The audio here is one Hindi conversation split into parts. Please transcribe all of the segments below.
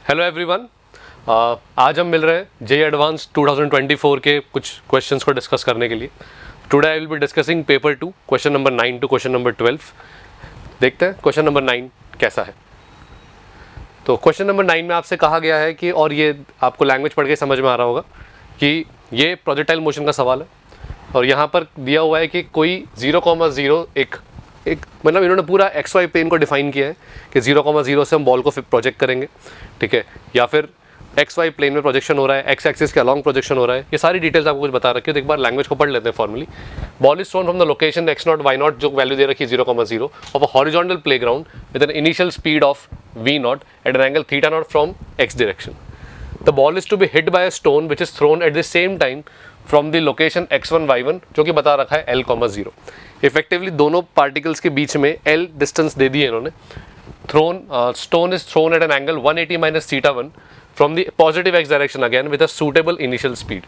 हेलो एवरीवन, आज हम मिल रहे हैं जेईई एडवांस 2024 के कुछ क्वेश्चंस को डिस्कस करने के लिए। Today I will be discussing paper 2 question number 9 to question number 12। देखते हैं क्वेश्चन नंबर 9 कैसा है। तो क्वेश्चन नंबर 9 में आपसे कहा गया है कि, और ये आपको लैंग्वेज पढ़ के समझ में आ रहा होगा कि ये प्रोजेक्टाइल मोशन का सवाल है और यहाँ पर दिया हुआ है कि कोई 0,0 एक मतलब इन्होंने पूरा एक्स वाई प्लेन को डिफाइन किया है कि 0,0 से हम बॉल को प्रोजेक्ट करेंगे, ठीक है, या फिर एक्स वाई प्लेन में प्रोजेक्शन हो रहा है, एक्स एक्सिस के अलॉन्ग प्रोजेक्शन हो रहा है। ये सारी डिटेल्स आपको कुछ बता रखी है, तो एक बार लैंग्वेज को पढ़ लेते हैं formally. Ball is thrown from the location x0 y0, जो वैल्यू दे रखी है 0,0 of a horizontal playground with an initial speed of v0 at an angle θ0 from x direction. The ball is to be hit by a stone which is thrown at the same time from the location x1 y1, जो कि बता रखा है l,0। इफेक्टिवली दोनों पार्टिकल्स के बीच में l डिस्टेंस दे दी है इन्होंने। Stone is thrown at an angle 180 minus θ1 from the positive x direction again with a suitable initial speed,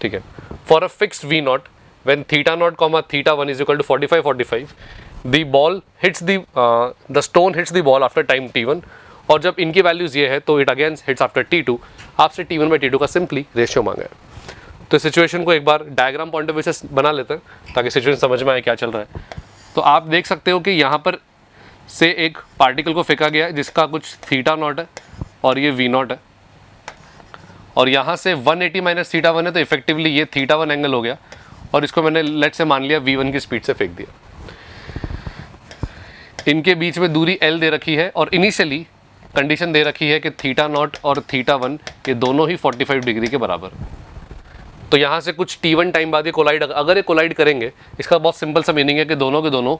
ठीक है। For a fixed v0 when θ0, θ1 is equal to 45 the ball hits the stone hits the ball after time t1, और जब इनकी वैल्यूज ये है तो it again hits after t2। आपसे t1 बाई t2 का सिंपली रेशियो मांगा है। तो सिचुएशन को एक बार डायग्राम पॉइंट ऑफ व्यू से बना लेते हैं ताकि सिचुएशन समझ में आए क्या चल रहा है। तो आप देख सकते हो कि यहाँ पर से एक पार्टिकल को फेंका गया है जिसका कुछ θ0 है और ये v0 है, और यहाँ से 180 माइनस θ1 है, तो इफेक्टिवली ये θ1 एंगल हो गया और इसको मैंने लेट से मान लिया v1 की स्पीड से फेंक दिया। इनके बीच में दूरी l दे रखी है और इनिशियली कंडीशन दे रखी है कि θ0 और θ1 ये दोनों ही 45 डिग्री के बराबर है। तो यहाँ से कुछ t1 टाइम बाद ये कोलाइड, अगर ये कोलाइड करेंगे, इसका बहुत सिंपल सा मीनिंग है कि दोनों के दोनों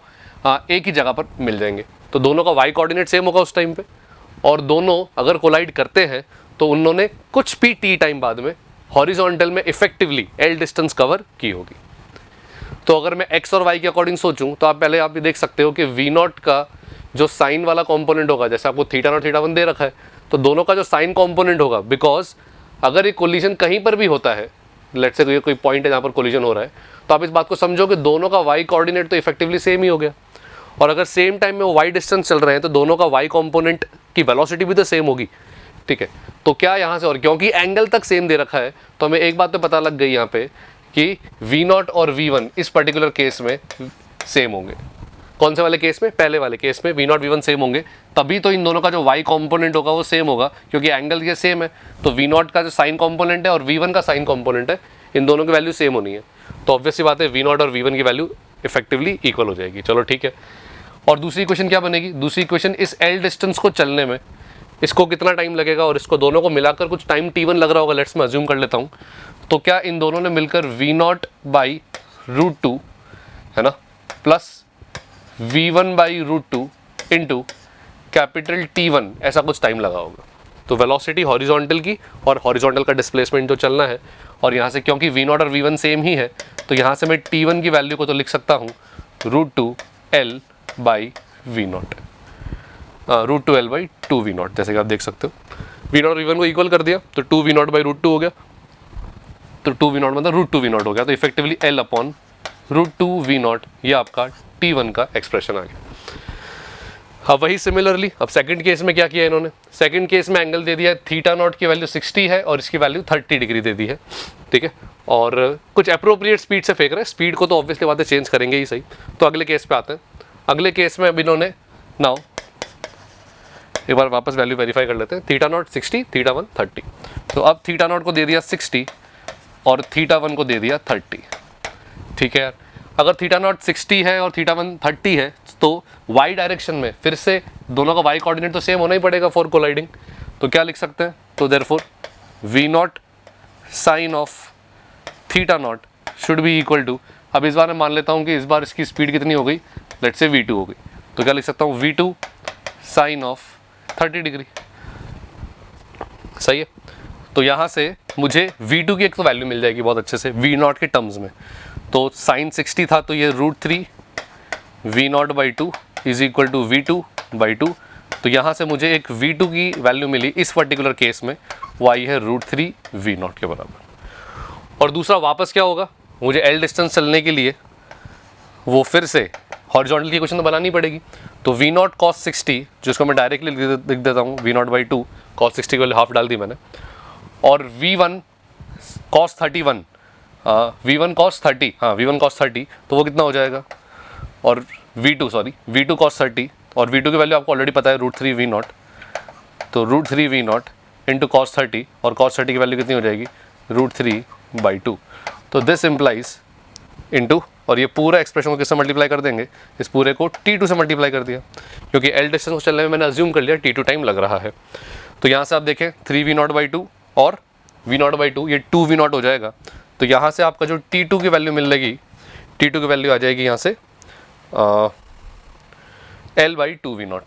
एक ही जगह पर मिल जाएंगे। तो दोनों का y कोऑर्डिनेट सेम होगा उस टाइम पे, और दोनों अगर कोलाइड करते हैं तो उन्होंने कुछ भी t टाइम बाद में हॉरिजॉन्टल में इफेक्टिवली l डिस्टेंस कवर की होगी। तो अगर मैं x और y के अकॉर्डिंग सोचूं तो आप ये देख सकते हो कि v0 का जो साइन वाला कॉम्पोनेंट होगा, जैसे आपको θ0 θ1 दे रखा है, तो दोनों का जो साइन कॉम्पोनेंट होगा, बिकॉज अगर ये कोलिजन कहीं पर भी होता है, लेट्स से कोई पॉइंट है जहाँ पर कोलिजन हो रहा है, तो आप इस बात को समझो कि दोनों का y कोऑर्डिनेट तो इफेक्टिवली सेम ही हो गया, और अगर सेम टाइम में वो y डिस्टेंस चल रहे हैं तो दोनों का y कंपोनेंट की वेलोसिटी भी तो सेम होगी, ठीक है। तो क्या यहाँ से, और क्योंकि एंगल तक सेम दे रखा है, तो हमें एक बात तो पता लग गई यहाँ पे कि v0 और v1 इस पर्टिकुलर केस में सेम होंगे। कौन से वाले केस में? पहले वाले केस में v0 v1 सेम होंगे, तभी तो इन दोनों का जो y कंपोनेंट होगा वो सेम होगा, क्योंकि एंगल ये सेम है। तो v0 का जो साइन कंपोनेंट है और v1 का साइन कंपोनेंट है, इन दोनों की वैल्यू सेम होनी है। तो ऑब्वियसली बात है v0 और v1 की वैल्यू इफेक्टिवली इक्वल हो जाएगी। चलो ठीक है। और दूसरी इक्वेशन क्या बनेगी? दूसरी इक्वेशन, इस l डिस्टेंस को चलने में इसको कितना टाइम लगेगा, और इसको दोनों को मिलाकर कुछ टाइम t1 लग रहा होगा, लेट्स मैं अज्यूम कर लेता हूँ। तो क्या इन दोनों ने मिलकर v0 बाई √2 है ना, plus v1 by √2 into capital T1, ऐसा कुछ टाइम लगा होगा। तो वेलोसिटी हॉरिजॉन्टल की और हॉरिजॉन्टल का डिस्प्लेसमेंट जो चलना है, और यहाँ से क्योंकि v0 और v1 सेम ही है, तो यहाँ से मैं t1 की वैल्यू को तो लिख सकता हूँ √2 L by v0, √2 L by 2 v0, जैसे कि आप देख सकते हो। v0 और v1 को इक्वल कर दिया तो 2 v0 बाई √2 हो गया, तो 2 v0 मतलब √2 v0 हो गया, तो इफेक्टिवली L अपॉन √2 v0, ये आपका t1 का एक्सप्रेशन आ गया। अब वही सिमिलरली अब सेकंड केस में क्या किया इन्होंने? सेकंड केस में एंगल दे दिया है, θ0 की वैल्यू 60 है और इसकी वैल्यू 30 डिग्री दे दी है, ठीक है, और कुछ अप्रोप्रिएट स्पीड से फेंक रहे हैं। स्पीड को तो ऑब्वियसली बात है चेंज करेंगे ही सही। तो अगले केस पे आते हैं। अगले केस में अब इन्होंने नाउ एक बार वापस वैल्यू वेरीफाई कर लेते हैं। θ0 60, θ1 30। तो अब θ0 को दे दिया 60 और θ1 को दे दिया 30, ठीक है यार। अगर θ0 60 है और θ1 30 है, तो y डायरेक्शन में फिर से दोनों का y कोऑर्डिनेट तो सेम होना ही पड़ेगा फॉर कोलाइडिंग। तो क्या लिख सकते हैं? तो therefore v0 sine of θ0 should be equal to, अब इस बार मैं मान लेता हूँ कि इस बार इसकी स्पीड कितनी हो गई, लेट्स से v2 हो गई, तो क्या लिख सकता हूँ v2 साइन ऑफ 30 डिग्री, सही है। तो यहाँ से मुझे v2 की एक तो वैल्यू मिल जाएगी बहुत अच्छे से v0 के टर्म्स में। तो साइन 60 था, तो ये √3 v0 by 2 is equal to v2 by 2। तो यहाँ से मुझे एक v2 की वैल्यू मिली, इस पर्टिकुलर केस में y है √3 v0 के बराबर। और दूसरा वापस क्या होगा, मुझे l डिस्टेंस चलने के लिए वो फिर से हॉरिजॉन्टल की इक्वेशन तो बनानी पड़ेगी। तो v0 cos 60, जिसको मैं डायरेक्टली लिख देता हूँ v0 बाई 2 cos 60 की वैल्यू हाफ डाल दी मैंने, और V1 cos 31, V1 cos 30, हाँ V1 cos 30, तो वो कितना हो जाएगा, और V2 cos 30, और V2 की वैल्यू आपको ऑलरेडी पता है √3V0, तो √3V0 इंटू cos 30, और cos 30 की वैल्यू कितनी हो जाएगी, √3/2। तो दिस इम्प्लाइज इंटू, और ये पूरा एक्सप्रेशन को किससे मल्टीप्लाई कर देंगे, इस पूरे को T2 से मल्टीप्लाई कर दिया, क्योंकि L डिस्टेंस को चलने में मैंने अज्यूम कर लिया T2 टाइम लग रहा है। तो यहाँ से आप देखें 3V0/2 और V0/2, ये 2V0 हो जाएगा। तो यहाँ से आपका जो T2 की वैल्यू मिलेगी, T2 की वैल्यू आ जाएगी यहाँ से L/2V0,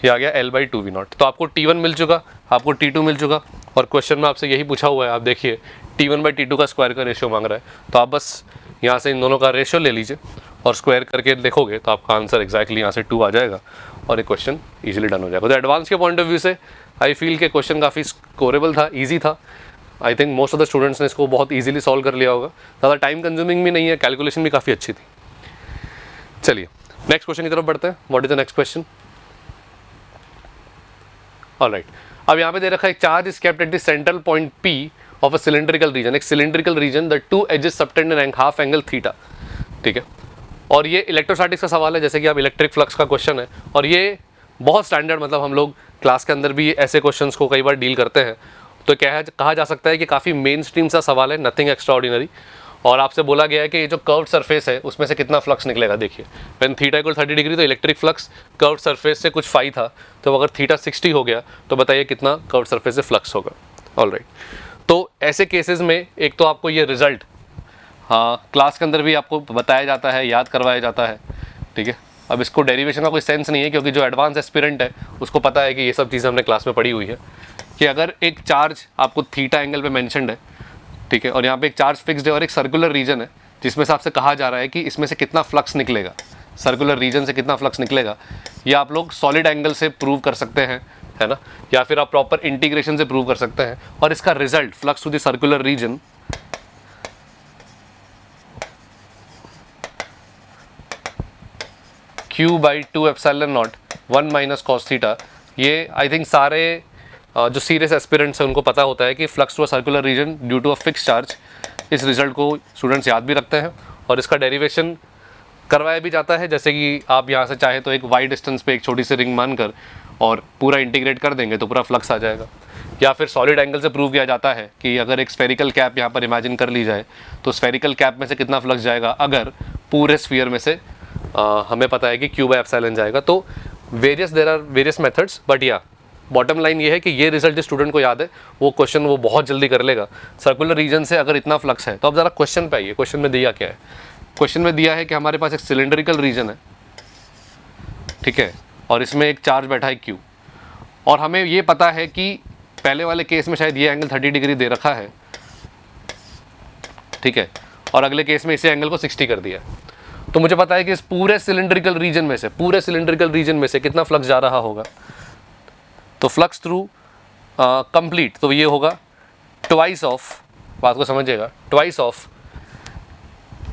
ये आ गया L/2V0। तो आपको T1 मिल चुका, आपको T2 मिल चुका, और क्वेश्चन में आपसे यही पूछा हुआ है, आप देखिए T1/T2 का स्क्वायर का रेशियो मांग रहा है, तो आप बस यहाँ से इन दोनों का रेशियो ले लीजिए और स्क्वायर करके देखोगे तो आपका आंसर एग्जैक्टली यहाँ से 2 आ जाएगा, और ये क्वेश्चन इजीली डन हो जाएगा। तो एडवांस के पॉइंट ऑफ व्यू से आई फील के क्वेश्चन काफ़ी स्कोरेबल था, ईजी था। I think most of the students ने इसको बहुत ईजिली सॉल्व कर लिया होगा, ज़्यादा टाइम कंज्यूमिंग भी नहीं है, कैलकुलेशन भी काफ़ी अच्छी थी। चलिए नेक्स्ट क्वेश्चन की तरफ बढ़ते हैं। What is the next question? Alright, अब यहाँ पे दे रखा है charge is kept at the central point P of a cylindrical region, एक cylindrical region, the two edges subtend an half angle theta. ठीक है, और ये इलेक्ट्रोस्टैटिक्स का सवाल है, जैसे कि आप इलेक्ट्रिक फ्लक्स का क्वेश्चन है, और ये बहुत स्टैंडर्ड, मतलब हम लोग क्लास के अंदर भी ऐसे क्वेश्चंस को कई बार डील करते हैं, तो कहा जा सकता है कि काफ़ी मेन स्ट्रीम सा सवाल है, नथिंग एक्स्ट्रा ऑर्डिनरी। और आपसे बोला गया है कि ये जो कर्व्ड सरफेस है उसमें से कितना फ्लक्स निकलेगा। देखिए व्हेन थीटा इक्वल 30 डिग्री, तो इलेक्ट्रिक फ्लक्स कर्व्ड सरफेस से कुछ फाई था, तो अगर थीटा 60 हो गया तो बताइए कितना कर्व्ड सरफेस से फ्लक्स होगा। ऑलराइट, तो ऐसे केसेस में एक तो आपको ये रिजल्ट, हाँ, क्लास के अंदर भी आपको बताया जाता है, याद करवाया जाता है। ठीक है, अब इसको डेरिवेशन का कोई सेंस नहीं है, क्योंकि जो एडवांस एस्पिरेंट है उसको पता है कि ये सब चीज़ें हमने क्लास में पढ़ी हुई है, कि अगर एक चार्ज आपको थीटा एंगल पे मेंशन्ड है, ठीक है, और यहाँ पे एक चार्ज फिक्स्ड है और एक सर्कुलर रीजन है, जिसमें से आपसे कहा जा रहा है कि इसमें से कितना फ्लक्स निकलेगा, सर्कुलर रीजन से कितना फ्लक्स निकलेगा, ये आप लोग सॉलिड एंगल से प्रूव कर सकते हैं, है ना, या फिर आप प्रॉपर इंटीग्रेशन से प्रूव कर सकते हैं। और इसका result flux to the circular region Q/2 epsilon naught 1 minus cos theta, ये आई थिंक सारे जो सीरियस एस्पिरेंट्स हैं उनको पता होता है कि flux to a circular region due to a fix charge. इस रिजल्ट को स्टूडेंट्स याद भी रखते हैं, और इसका डेरिवेशन करवाया भी जाता है, जैसे कि आप यहाँ से चाहे तो एक वाई डिस्टेंस पे एक छोटी सी रिंग मानकर और पूरा इंटीग्रेट कर देंगे तो पूरा फ्लक्स आ जाएगा। या फिर सॉलिड एंगल से प्रूव किया जाता है कि अगर एक स्फेरिकल कैप यहाँ पर इमेजिन कर ली जाए, तो स्फेरिकल कैप में से कितना फ्लक्स जाएगा, अगर पूरे स्फीयर में से हमें पता है कि Q/एप्सिलॉन जाएगा। तो there are various methods, but या बॉटम लाइन ये है कि ये रिजल्ट जिस स्टूडेंट को याद है वो क्वेश्चन वो बहुत जल्दी कर लेगा। सर्कुलर रीजन से अगर इतना फ्लक्स है, तो अब ज़रा क्वेश्चन पे आइए, क्वेश्चन में दिया क्या है। क्वेश्चन में दिया है कि हमारे पास एक सिलेंड्रिकल रीजन है, ठीक है, और इसमें एक चार्ज बैठा है Q, और हमें ये पता है कि पहले वाले केस में शायद ये एंगल 30 डिग्री दे रखा है, ठीक है, और अगले केस में इसे एंगल को 60 कर दिया। तो मुझे पता है कि इस पूरे सिलेंड्रिकल रीजन में से कितना फ्लक्स जा रहा होगा। तो फ्लक्स थ्रू कंप्लीट, तो ये होगा ट्वाइस ऑफ, बात को समझिएगा, ट्वाइस ऑफ,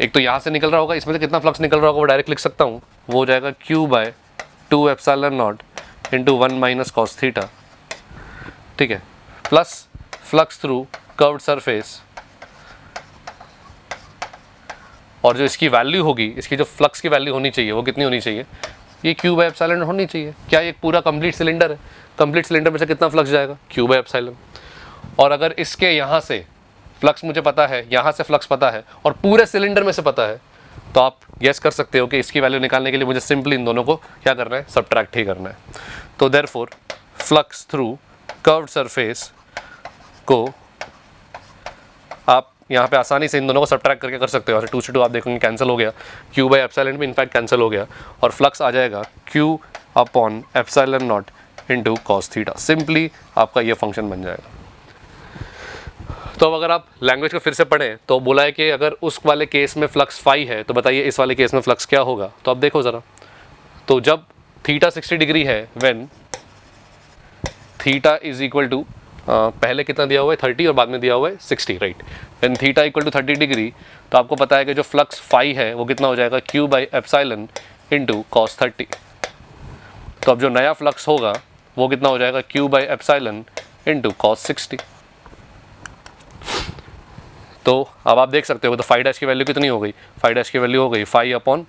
एक तो यहाँ से निकल रहा होगा, इसमें से कितना फ्लक्स निकल रहा होगा वो डायरेक्ट लिख सकता हूँ, वो हो जाएगा Q/2 epsilon not into 1 minus cos theta, ठीक है, plus flux through curved surface, और जो इसकी वैल्यू होगी, इसकी जो फ्लक्स की वैल्यू होनी चाहिए वो कितनी होनी चाहिए, ये Q/एप्सिलॉन होनी चाहिए। क्या ये पूरा कंप्लीट सिलेंडर है, कंप्लीट सिलेंडर में से कितना फ्लक्स जाएगा, Q/एप्सिलॉन। और अगर इसके यहाँ से फ्लक्स मुझे पता है, यहाँ से फ्लक्स पता है, और पूरे सिलेंडर में से पता है, तो आप गेस कर सकते हो कि इसकी वैल्यू निकालने के लिए मुझे सिंपली इन दोनों को क्या करना है, सब्ट्रैक्ट ही करना है। तो therefore flux through curved surface को आप यहाँ पे आसानी से इन दोनों को सब्ट्रैक्ट करके कर सकते हो। 2 से 2 आप देखोगे कैंसिल हो गया, Q/एप्सिलॉन भी इनफैक्ट कैंसिल हो गया, और फ्लक्स आ जाएगा Q epsilon naught into cos theta. Simply आपका ये फंक्शन बन जाएगा। तो अब अगर आप लैंग्वेज को फिर से पढ़ें तो बोला है कि अगर उस वाले केस में फ्लक्स फाई है, तो बताइए इस वाले केस में फ्लक्स क्या होगा। तो अब देखो ज़रा, तो जब थीटा 60 डिग्री है, when theta is equal to, पहले कितना दिया हुआ है 30 और बाद में दिया हुआ है 60, right. When theta equal to 30 degree, तो आपको पता है कि जो फ्लक्स फाई है वो कितना हो जाएगा Q/एप्सिलॉन इंटू कॉस 30। तो अब जो नया फ्लक्स होगा वो कितना हो जाएगा, Q by epsilon into cos 60। तो अब आप देख सकते हो तो फाई डैश की वैल्यू कितनी हो गई, फाई डैश की वैल्यू हो गई फाई अपॉन,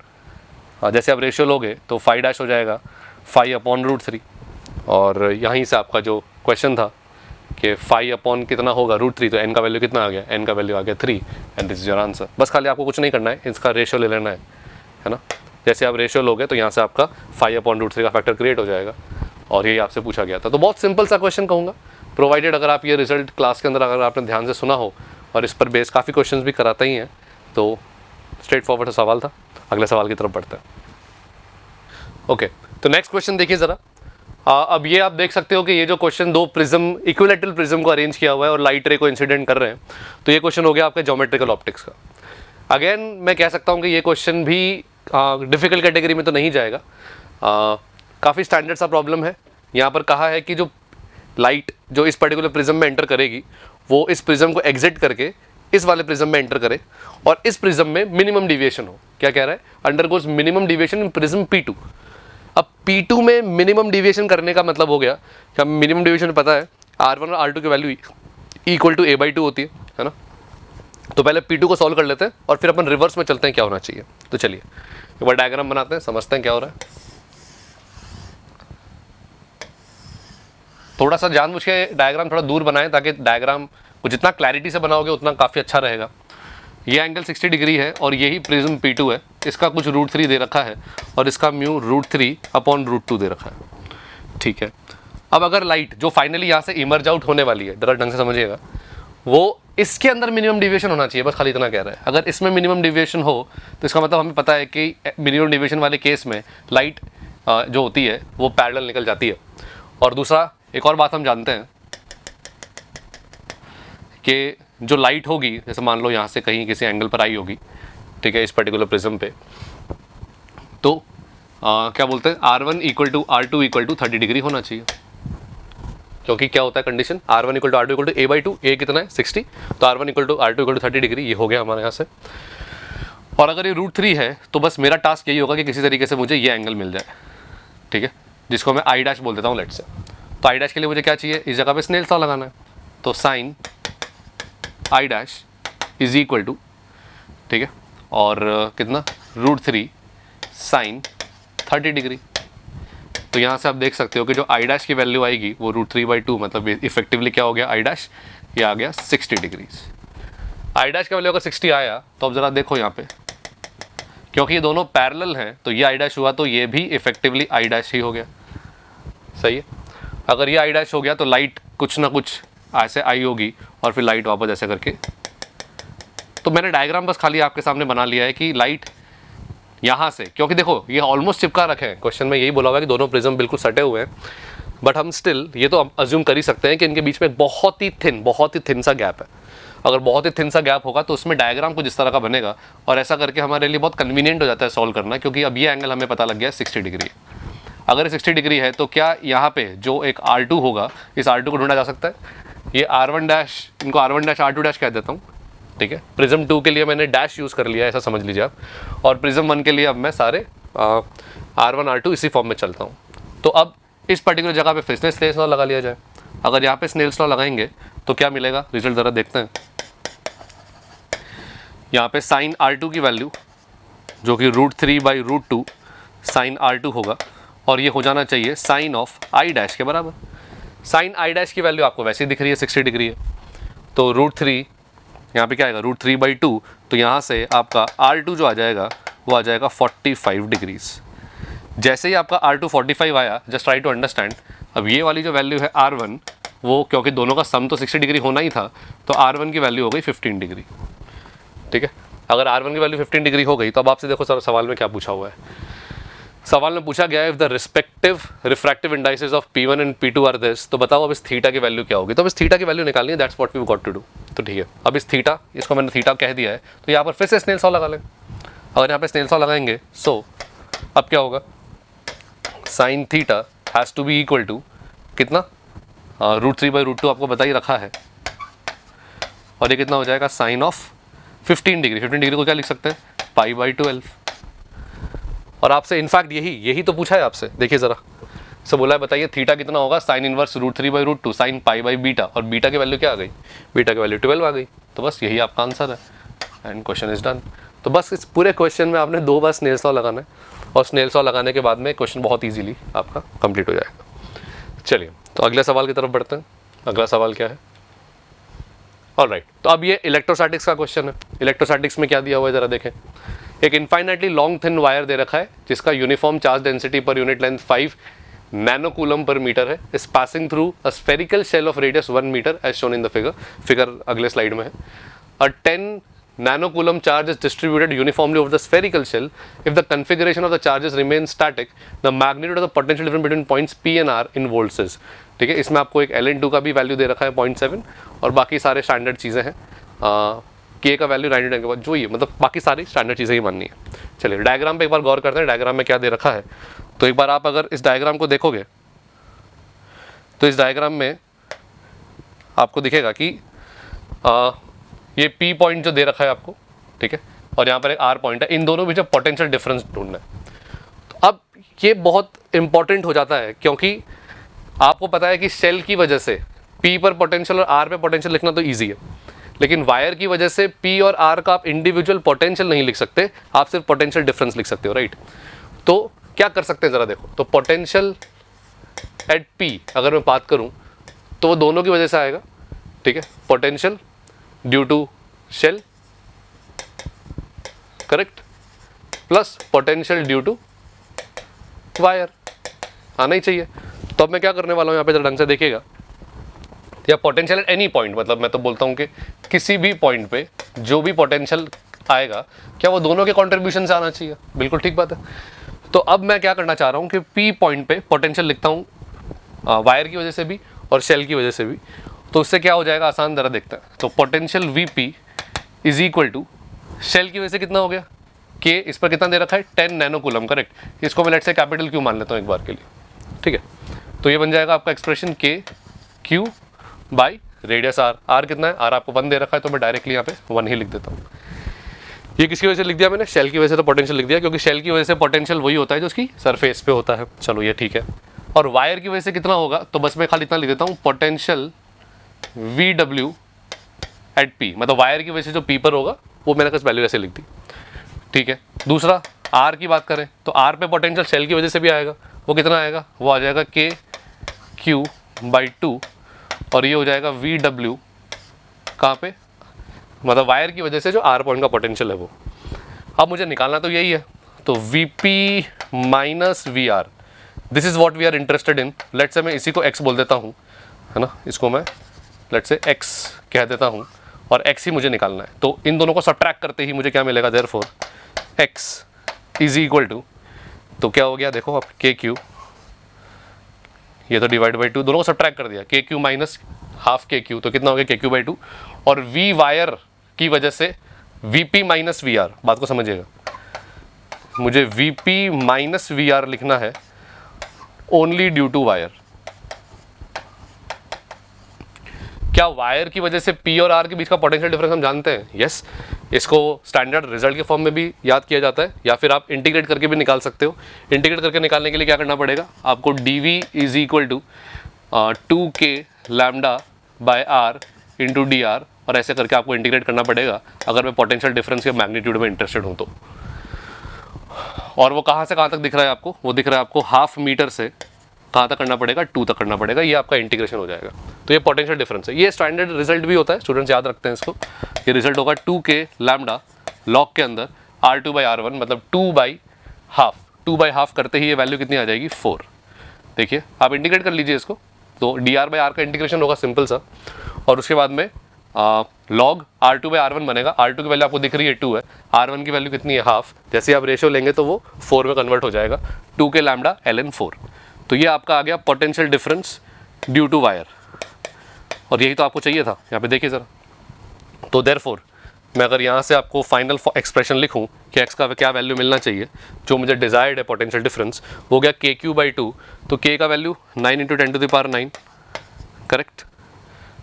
जैसे आप रेशियो लोगे तो फाई डैश हो जाएगा फाई अपॉन √3। और यहीं से आपका जो क्वेश्चन था कि फाई अपॉन कितना होगा √3, तो n का वैल्यू कितना आ गया, n का वैल्यू आ गया 3 and this is your answer. बस खाली आपको कुछ नहीं करना है, इसका रेशियो ले लेना है ना। जैसे आप रेशियो लोगे तो यहाँ से आपका फाई अपॉन √3 का फैक्टर क्रिएट हो जाएगा और यही आपसे पूछा गया था। तो बहुत सिंपल सा क्वेश्चन कहूँगा, प्रोवाइडेड अगर आप ये रिजल्ट क्लास के अंदर अगर आपने ध्यान से सुना हो और इस पर बेस काफ़ी क्वेश्चंस भी कराते ही हैं, तो स्ट्रेट फॉरवर्ड सवाल था। अगले सवाल की तरफ बढ़ते हैं। ओके, तो नेक्स्ट क्वेश्चन देखिए ज़रा। अब ये आप देख सकते हो कि ये जो क्वेश्चन दो प्रिज्म, इक्विलैटरल प्रिज्म को अरेंज किया हुआ है और लाइट रे को इंसिडेंट कर रहे हैं, तो ये क्वेश्चन हो गया आपके ज्योमेट्रिकल ऑप्टिक्स का। अगेन मैं कह सकता हूँ कि ये क्वेश्चन भी डिफ़िकल्ट कैटेगरी में तो नहीं जाएगा, काफ़ी स्टैंडर्ड सा प्रॉब्लम है। यहाँ पर कहा है कि जो लाइट जो इस पर्टिकुलर प्रिज्म में एंटर करेगी वो इस प्रिज्म को एग्जिट करके इस वाले प्रिज्म में एंटर करे और इस प्रिज्म में मिनिमम डिविएशन हो। क्या कह रहा है, अंडरगोज मिनिमम डिविएशन इन प्रिज्म P2। अब P2 में मिनिमम डिविएशन करने का मतलब हो गया कि हम मिनिमम डिविएशन पता है R1 और R2 की वैल्यू इक्वल टू A/2 होती है ना। तो पहले P2 को सॉल्व कर लेते हैं और फिर अपन रिवर्स में चलते हैं क्या होना चाहिए। तो चलिए एक बार डायग्राम बनाते हैं, समझते हैं क्या हो रहा है। थोड़ा सा जानबूझ के डायग्राम थोड़ा दूर बनाएं ताकि डायग्राम को जितना क्लैरिटी से बनाओगे उतना काफ़ी अच्छा रहेगा। ये एंगल 60 डिग्री है और यही प्रिज्म P2 है, इसका कुछ √3 दे रखा है और इसका म्यू √3 अपॉन √2 दे रखा है। ठीक है, अब अगर लाइट जो फाइनली यहाँ से इमर्ज आउट होने वाली है, जरा ढंग से समझिएगा, वो इसके अंदर मिनिमम डिविएशन होना चाहिए, बस खाली इतना कह रहा है। अगर इसमें मिनिमम डिविएशन हो तो इसका मतलब हमें पता है कि मिनिमम डिविएशन वाले केस में लाइट जो होती है वो पैरेलल निकल जाती है। और दूसरा एक और बात हम जानते हैं कि जो लाइट होगी, जैसे मान लो यहाँ से कहीं किसी एंगल पर आई होगी, ठीक है, इस पर्टिकुलर प्रिज्म पे, तो क्या बोलते हैं R1 equal to R2 equal to 30 degree होना चाहिए। क्योंकि क्या होता है condition, R1 equal to R2 equal to A/2, A कितना है 60, तो R1 equal to R2 equal to 30 degree, ये हो गया हमारे यहाँ से। और अगर ये √3 है तो बस मेरा टास्क यही होगा कि किसी तरीके से मुझे ये एंगल मिल जाए, ठीक है, जिसको मैं I' बोल देता हूँ लेट से। तो I' के लिए मुझे क्या चाहिए, इस जगह पे स्नेल्स लॉ लगाना है। तो sine I' is equal to, ठीक है, और कितना √3 साइन 30 डिग्री। तो यहाँ से आप देख सकते हो कि जो I' की वैल्यू आएगी वो √3/2, मतलब इफेक्टिवली क्या हो गया I', ये आ गया 60 डिग्रीज। I' का वैल्यू अगर 60 आया तो अब ज़रा देखो यहाँ पे, क्योंकि ये दोनों पैरेलल हैं तो ये I' हुआ तो ये भी इफेक्टिवली I' ही हो गया। सही है, अगर ये I' हो गया तो लाइट कुछ ना कुछ ऐसे आई होगी और फिर लाइट वापस ऐसे करके। तो मैंने डायग्राम बस खाली आपके सामने बना लिया है कि लाइट यहाँ से, क्योंकि देखो ये ऑलमोस्ट चिपका रखे हैं, क्वेश्चन में यही बोला हुआ है कि दोनों प्रिज्म बिल्कुल सटे हुए हैं, बट हम स्टिल ये तो अज्यूम कर ही सकते हैं कि इनके बीच में बहुत ही थिन सा गैप है। अगर बहुत ही थिन सा गैप होगा तो उसमें डायग्राम कुछ इस तरह का बनेगा और ऐसा करके हमारे लिए बहुत कन्वीनियंट हो जाता है सॉल्व करना, क्योंकि अब ये एंगल हमें पता लग गया 60 डिग्री। अगर ये 60 डिग्री है तो क्या यहाँ पे जो एक R2 होगा, इस R2 को ढूंढा जा सकता है। ये R1', इनको R1' R2' कह देता हूँ, ठीक है। प्रिज्म 2 के लिए मैंने डैश यूज़ कर लिया, ऐसा समझ लीजिए आप, और प्रिज्म 1 के लिए अब मैं सारे R1 R2 इसी फॉर्म में चलता हूँ। तो अब इस पर्टिकुलर जगह पे फिर से स्नेल्स लॉ लगा लिया जाए। अगर यहाँ पे स्नेल्स लॉ लगाएंगे तो क्या मिलेगा, रिजल्ट ज़रा देखते हैं। यहाँ पे साइन R2 की वैल्यू जो कि √3/√2 साइन R2 होगा और ये हो जाना चाहिए साइन ऑफ I' के बराबर। साइन I' की वैल्यू आपको वैसे ही दिख रही है 60 डिग्री है, तो √3 यहाँ पे क्या आएगा √3/2, तो यहाँ से आपका R2 जो आ जाएगा वो आ जाएगा 45 डिग्रीज। जैसे ही आपका R2 45 आया, जस्ट ट्राई टू अंडरस्टैंड, अब ये वाली जो वैल्यू है R1 वो, क्योंकि दोनों का सम तो 60 डिग्री होना ही था, तो R1 की वैल्यू हो गई 15 डिग्री, ठीक है। अगर R1 की वैल्यू 15 डिग्री हो गई तो अब आपसे देखो सर सवाल में क्या पूछा हुआ है। सवाल में पूछा गया है if the respective refractive indices of P1 and P2 are this, तो बताओ अब इस थीटा की वैल्यू क्या होगी। तो अब इस थीटा की वैल्यू निकालनी है, that's what we got to do. तो ठीक है, अब इस थीटा, इसको मैंने थीटा कह दिया है, तो यहाँ पर फिर से स्नेल्स लॉ लगा लें। अगर यहाँ पे स्नेल्स लॉ लगाएंगे सो अब क्या होगा, sine theta has to be equal to कितना, √3/√2 आपको बता ही रखा है, और ये कितना हो जाएगा साइन ऑफ 15 डिग्री। 15 डिग्री को क्या लिख सकते हैं, π/12। और आपसे इनफैक्ट यही तो पूछा है आपसे, देखिए ज़रा, सो बोला है बताइए थीटा कितना होगा, sine inverse √3/√2 sine pi by beta, और बीटा की वैल्यू क्या आ गई, बीटा की वैल्यू 12 आ गई। तो बस यही आपका आंसर है एंड क्वेश्चन इज डन। तो बस इस पूरे क्वेश्चन में आपने 2 बार स्नेल सॉ लगाना है, और स्नेल सॉ लगाने के बाद में क्वेश्चन बहुत ईजिली आपका कंप्लीट हो जाएगा। चलिए तो अगले सवाल की तरफ बढ़ते हैं। अगला सवाल क्या है, ऑलराइट। तो अब ये इलेक्ट्रोस्टैटिक्स का क्वेश्चन है। इलेक्ट्रोस्टैटिक्स में क्या दिया हुआ है जरा देखें। एक इनफाइनाइटली लॉन्ग थिन वायर दे रखा है जिसका uniform charge density per unit length 5 nanocoulomb per metre है, is passing through a spherical shell of radius 1 metre as shown in the figure अगले स्लाइड में है। अ 10 nanocoulomb charge is distributed uniformly over the spherical shell. If the configuration of the charges remains static, the magnitude of the potential difference between points P and R in volts is, ठीक है। इसमें आपको एक ln2 का भी वैल्यू दे रखा है 0.7, और बाकी सारे स्टैंडर्ड चीज़ें हैं। K का वैल्यू 99 के बाद जो ही है, मतलब बाकी सारी स्टैंडर्ड चीज़ें ही माननी है। चलिए डायग्राम पे एक बार गौर करते हैं, डायग्राम में क्या दे रखा है। तो एक बार आप अगर इस डायग्राम को देखोगे तो इस डायग्राम में आपको दिखेगा कि ये P पॉइंट जो दे रखा है आपको, ठीक है, और यहाँ पर एक R पॉइंट है, इन दोनों बीच पोटेंशियल डिफरेंस ढूंढना है। तो अब ये बहुत इंपॉर्टेंट हो जाता है क्योंकि आपको पता है कि सेल की वजह से P पर पोटेंशियल और R पे पोटेंशियल लिखना तो ईजी है, लेकिन वायर की वजह से P और R का आप इंडिविजुअल पोटेंशियल नहीं लिख सकते, आप सिर्फ पोटेंशियल डिफरेंस लिख सकते हो, राइट। तो क्या कर सकते हैं ज़रा देखो। तो पोटेंशियल एट P अगर मैं बात करूँ तो वो दोनों की वजह से आएगा, ठीक है। Potential due to shell, correct, plus potential due to wire, आना ही चाहिए। तो अब मैं क्या करने वाला हूँ यहाँ पे, ढंग से देखिएगा। या पोटेंशियल एट एनी पॉइंट, मतलब मैं तो बोलता हूँ कि किसी भी पॉइंट पे जो भी पोटेंशियल आएगा क्या वो दोनों के कंट्रीब्यूशन से आना चाहिए, बिल्कुल ठीक बात है। तो अब मैं क्या करना चाह रहा हूँ कि P पॉइंट पे पोटेंशियल लिखता हूँ वायर की वजह से भी और शेल की वजह से भी। तो उससे क्या हो जाएगा, आसान जरा देखते हैं। तो potential VP is equal to shell की वजह से कितना हो गया K, इस पर कितना दे रखा है 10 नैनोकूलम, करेक्ट। इसको मैं लेट से कैपिटल Q मान लेता हूँ एक बार के लिए, ठीक है। तो ये बन जाएगा आपका expression K Q by radius R। R कितना है, R आपको 1 दे रखा है, तो मैं डायरेक्टली यहाँ पे 1 ही लिख देता हूँ। ये किसकी वजह से लिख दिया मैंने, शेल की वजह से। तो पोटेंशियल लिख दिया क्योंकि शेल की वजह से पोटेंशियल वही होता है जो उसकी सरफेस पे होता है, चलो ये ठीक है। और वायर की वजह से कितना होगा, तो बस मैं खाली इतना लिख देता हूँ, पोटेंशियल VW एट P, मतलब वायर की वजह से जो P पर होगा वो मैंने कुछ वैल्यू ऐसे लिख दी, ठीक है। दूसरा R की बात करें तो R पे पोटेंशियल शेल की वजह से भी आएगा, वो कितना आएगा, वो आ जाएगा K Q बाई 2, और ये हो जाएगा VW कहाँ पे, मतलब वायर की वजह से जो R पॉइंट का पोटेंशियल है वो। अब मुझे निकालना तो यही है, तो VP minus VR, this is what we are interested in. Let's say मैं इसी को X बोल देता हूँ, है ना, इसको मैं लेट्स से X कह देता हूँ, और X ही मुझे निकालना है। तो इन दोनों को सब्ट्रैक्ट करते ही मुझे क्या मिलेगा, therefore X is equal to, तो क्या हो गया देखो अब KQ, ये तो डिवाइड बाई 2, दोनों को सब्ट्रैक्ट कर दिया, KQ माइनस हाफ KQ, तो कितना हो गया KQ बाई 2, और V वायर की वजह से VP माइनस VR, बात को समझिएगा, मुझे VP माइनस VR लिखना है ओनली ड्यू टू वायर। क्या वायर की वजह से P और R के बीच का पोटेंशियल डिफरेंस हम जानते हैं, यस। इसको स्टैंडर्ड रिजल्ट के फॉर्म में भी याद किया जाता है, या फिर आप इंटीग्रेट करके भी निकाल सकते हो। इंटीग्रेट करके निकालने के लिए क्या करना पड़ेगा आपको, DV is equal to 2K lambda by R into DR, और ऐसे करके आपको इंटीग्रेट करना पड़ेगा अगर मैं पोटेंशियल डिफरेंस के मैग्नीट्यूड में इंटरेस्टेड हूँ तो। और वो कहाँ से कहाँ तक दिख रहा है आपको, वो दिख रहा है आपको हाफ मीटर से कहाँ तक करना पड़ेगा, 2 तक करना पड़ेगा, ये आपका इंटीग्रेशन हो जाएगा। तो ये पोटेंशियल डिफरेंस है, ये स्टैंडर्ड रिजल्ट भी होता है, स्टूडेंट्स याद रखते हैं इसको। ये रिजल्ट होगा 2K लैम्डा लॉग के अंदर R2 बाई R1, मतलब 2 बाई हाफ करते ही ये वैल्यू कितनी आ जाएगी 4। देखिए आप इंटीग्रेट कर लीजिए इसको, तो DR बाई R का इंटीग्रेशन होगा सिंपल सा, और उसके बाद में लॉग R2 बाई R1 बनेगा। R2 की वैल्यू आपको दिख रही है 2 है, R1 की वैल्यू कितनी है हाफ, जैसे आप रेशियो लेंगे तो वो 4 में कन्वर्ट हो जाएगा, 2K लैम्डा ln 4। तो ये आपका आ गया potential difference due to wire, और यही तो आपको चाहिए था। यहाँ पे देखिए ज़रा, तो देयरफॉर मैं अगर यहाँ से आपको फाइनल एक्सप्रेशन लिखूँ कि x का क्या वैल्यू मिलना चाहिए जो मुझे डिज़ायर्ड है पोटेंशियल डिफरेंस, वो गया KQ बाई 2, तो K का वैल्यू 9 × 10⁻⁹, करेक्ट।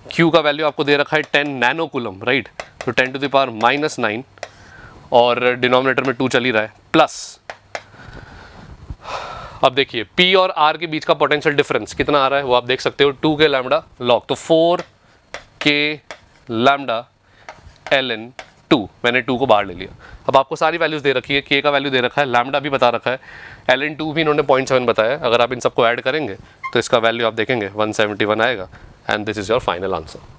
Q का वैल्यू आपको दे रखा है 10 नैनोकूलम, राइट, तो 10⁻⁹, और डिनोमिनेटर में 2 चल ही रहा है, प्लस अब देखिए P और R के बीच का पोटेंशियल डिफरेंस कितना आ रहा है वो आप देख सकते हो, 2 के लैम्डा लॉग, तो 4 के लैम्डा ln 2, मैंने 2 को बाहर ले लिया। अब आपको सारी वैल्यूज दे रखी है, k का वैल्यू दे रखा है, लैम्डा भी बता रखा है, ln 2 भी इन्होंने 0.7 बताया। अगर आप इन सबको ऐड करेंगे तो इसका वैल्यू आप देखेंगे 171 आएगा and this is your final answer.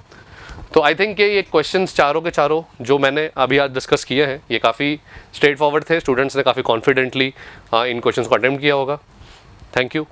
तो आई थिंक ये क्वेश्चंस चारों के चारों जो मैंने अभी आज डिस्कस किए हैं ये काफ़ी स्ट्रेट फॉरवर्ड थे, स्टूडेंट्स ने काफ़ी कॉन्फिडेंटली इन क्वेश्चंस को अटेम्प्ट किया होगा। Thank you.